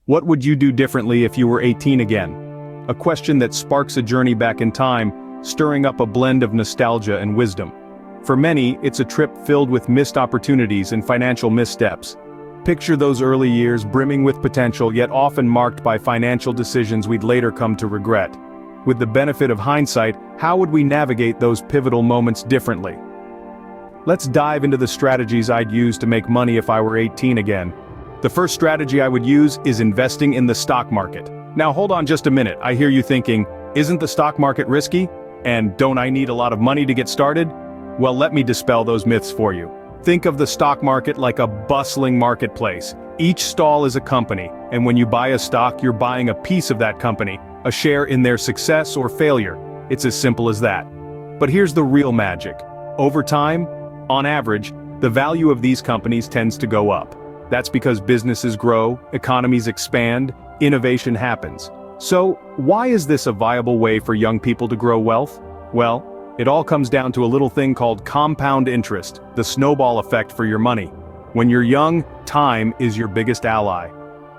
What would you do differently if you were 18 again? A question that sparks a journey back in time, stirring up a blend of nostalgia and wisdom. For many, it's a trip filled with missed opportunities and financial missteps. Picture those early years brimming with potential yet often marked by financial decisions we'd later come to regret. With the benefit of hindsight, how would we navigate those pivotal moments differently? Let's dive into the strategies I'd use to make money if I were 18 again. The first strategy I would use is investing in the stock market. Now hold on just a minute, I hear you thinking, isn't the stock market risky? And don't I need a lot of money to get started? Well, let me dispel those myths for you. Think of the stock market like a bustling marketplace. Each stall is a company, and when you buy a stock, you're buying a piece of that company, a share in their success or failure. It's as simple as that. But here's the real magic. Over time, on average, the value of these companies tends to go up. That's because businesses grow, economies expand, innovation happens. So, why is this a viable way for young people to grow wealth? Well, it all comes down to a little thing called compound interest, the snowball effect for your money. When you're young, time is your biggest ally.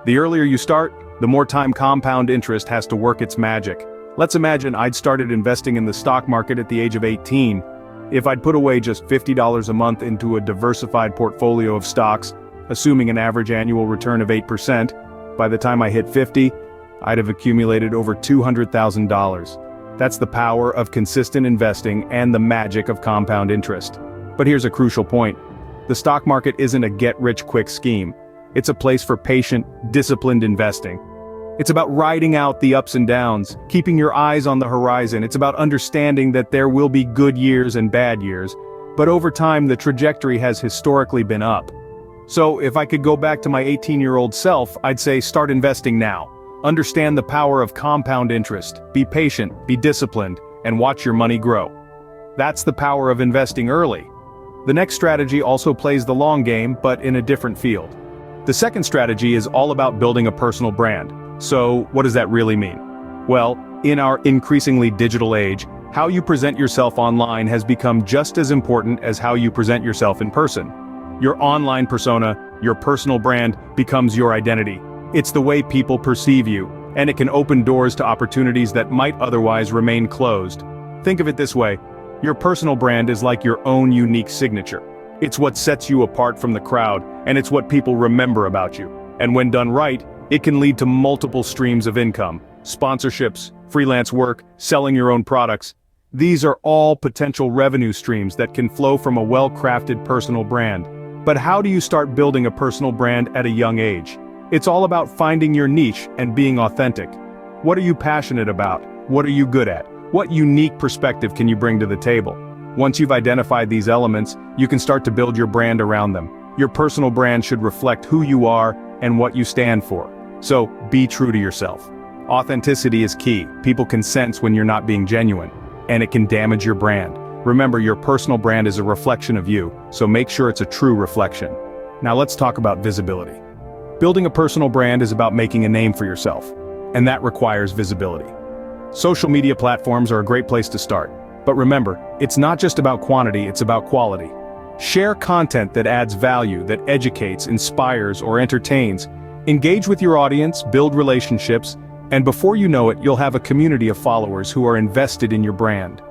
The earlier you start, the more time compound interest has to work its magic. Let's imagine I'd started investing in the stock market at the age of 18. If I'd put away just $50 a month into a diversified portfolio of stocks, assuming an average annual return of 8%, by the time I hit 50, I'd have accumulated over $200,000. That's the power of consistent investing and the magic of compound interest. But here's a crucial point. The stock market isn't a get-rich-quick scheme. It's a place for patient, disciplined investing. It's about riding out the ups and downs, keeping your eyes on the horizon. It's about understanding that there will be good years and bad years, but over time the trajectory has historically been up. So if I could go back to my 18-year-old self, I'd say start investing now. Understand the power of compound interest, be patient, be disciplined, and watch your money grow. That's the power of investing early. The next strategy also plays the long game, but in a different field. The second strategy is all about building a personal brand. So, what does that really mean? Well, in our increasingly digital age, how you present yourself online has become just as important as how you present yourself in person. Your online persona, your personal brand, becomes your identity. It's the way people perceive you, and it can open doors to opportunities that might otherwise remain closed. Think of it this way, your personal brand is like your own unique signature. It's what sets you apart from the crowd, and it's what people remember about you. And when done right, it can lead to multiple streams of income, sponsorships, freelance work, selling your own products. These are all potential revenue streams that can flow from a well-crafted personal brand. But how do you start building a personal brand at a young age? It's all about finding your niche and being authentic. What are you passionate about? What are you good at? What unique perspective can you bring to the table? Once you've identified these elements, you can start to build your brand around them. Your personal brand should reflect who you are and what you stand for. So, be true to yourself. Authenticity is key. People can sense when you're not being genuine, and it can damage your brand. Remember, your personal brand is a reflection of you, so make sure it's a true reflection. Now let's talk about visibility. Building a personal brand is about making a name for yourself, and that requires visibility. Social media platforms are a great place to start, but remember, it's not just about quantity, it's about quality. Share content that adds value, that educates, inspires, or entertains. Engage with your audience, build relationships, and before you know it, you'll have a community of followers who are invested in your brand.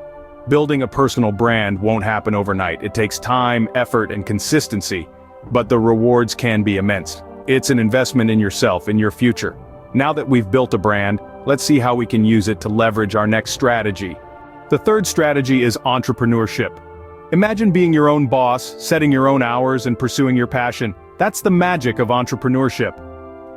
Building a personal brand won't happen overnight. It takes time, effort, and consistency, but the rewards can be immense. It's an investment in yourself, in your future. Now that we've built a brand, let's see how we can use it to leverage our next strategy. The third strategy is entrepreneurship. Imagine being your own boss, setting your own hours, and pursuing your passion. That's the magic of entrepreneurship.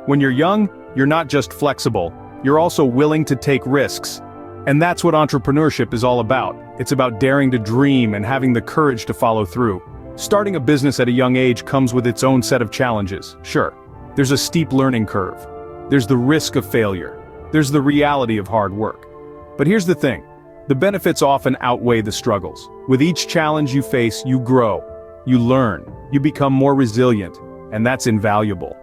When you're young, you're not just flexible, you're also willing to take risks. And that's what entrepreneurship is all about. It's about daring to dream and having the courage to follow through. Starting a business at a young age comes with its own set of challenges. Sure, there's a steep learning curve. There's the risk of failure. There's the reality of hard work. But here's the thing. The benefits often outweigh the struggles. With each challenge you face, you grow. You learn. You become more resilient. And that's invaluable.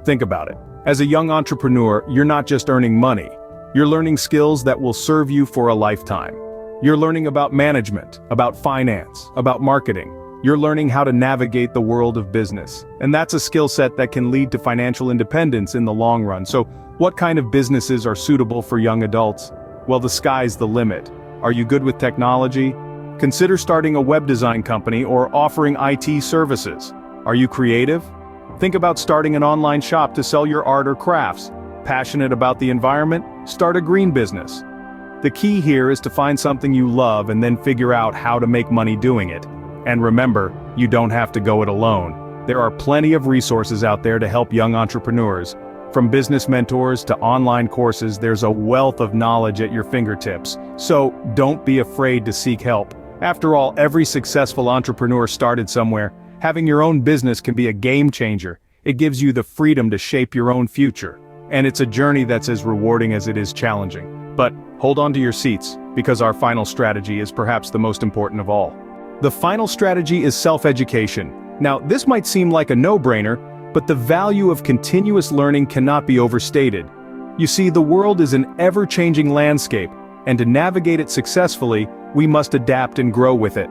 Think about it. As a young entrepreneur, you're not just earning money. You're learning skills that will serve you for a lifetime. You're learning about management, about finance, about marketing. You're learning how to navigate the world of business. And that's a skill set that can lead to financial independence in the long run. So, what kind of businesses are suitable for young adults? Well, the sky's the limit. Are you good with technology? Consider starting a web design company or offering IT services. Are you creative? Think about starting an online shop to sell your art or crafts. Passionate about the environment? Start a green business. The key here is to find something you love and then figure out how to make money doing it. And remember, you don't have to go it alone. There are plenty of resources out there to help young entrepreneurs. From business mentors to online courses, there's a wealth of knowledge at your fingertips. So, don't be afraid to seek help. After all, every successful entrepreneur started somewhere. Having your own business can be a game changer. It gives you the freedom to shape your own future. And it's a journey that's as rewarding as it is challenging. But hold on to your seats, because our final strategy is perhaps the most important of all. The final strategy is self-education. Now, this might seem like a no-brainer, but the value of continuous learning cannot be overstated. You see, the world is an ever-changing landscape, and to navigate it successfully, we must adapt and grow with it.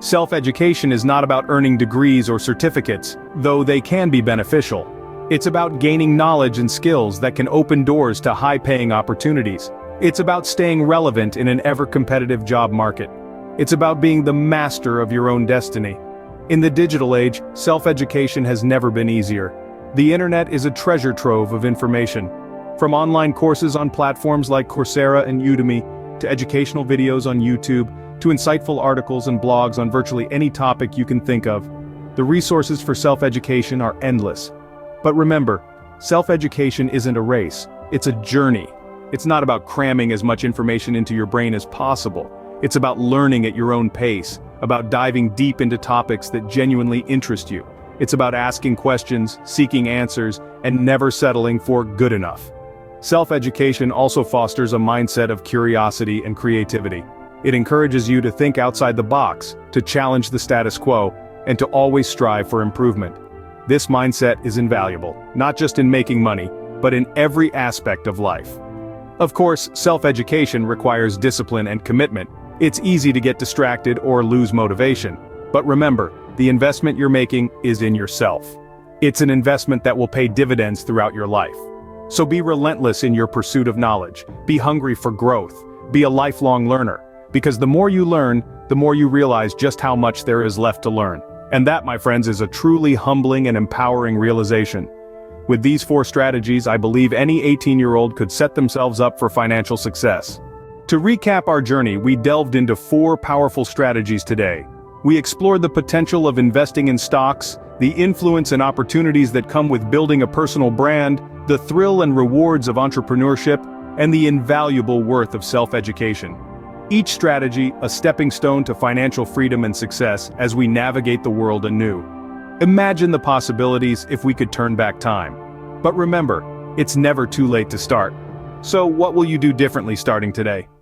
Self-education is not about earning degrees or certificates, though they can be beneficial. It's about gaining knowledge and skills that can open doors to high-paying opportunities. It's about staying relevant in an ever-competitive job market. It's about being the master of your own destiny. In the digital age, self-education has never been easier. The internet is a treasure trove of information. From online courses on platforms like Coursera and Udemy, to educational videos on YouTube, to insightful articles and blogs on virtually any topic you can think of. The resources for self-education are endless. But remember, self-education isn't a race, it's a journey. It's not about cramming as much information into your brain as possible. It's about learning at your own pace, about diving deep into topics that genuinely interest you. It's about asking questions, seeking answers, and never settling for good enough. Self-education also fosters a mindset of curiosity and creativity. It encourages you to think outside the box, to challenge the status quo, and to always strive for improvement. This mindset is invaluable, not just in making money, but in every aspect of life. Of course, self-education requires discipline and commitment. It's easy to get distracted or lose motivation. But remember, the investment you're making is in yourself. It's an investment that will pay dividends throughout your life. So be relentless in your pursuit of knowledge. Be hungry for growth. Be a lifelong learner. Because the more you learn, the more you realize just how much there is left to learn. And that, my friends, is a truly humbling and empowering realization. With these 4 strategies, I believe any 18-year-old could set themselves up for financial success. To recap our journey, we delved into 4 powerful strategies today. We explored the potential of investing in stocks, the influence and opportunities that come with building a personal brand, the thrill and rewards of entrepreneurship, and the invaluable worth of self-education. Each strategy, a stepping stone to financial freedom and success as we navigate the world anew. Imagine the possibilities if we could turn back time. But remember, it's never too late to start. So what will you do differently starting today?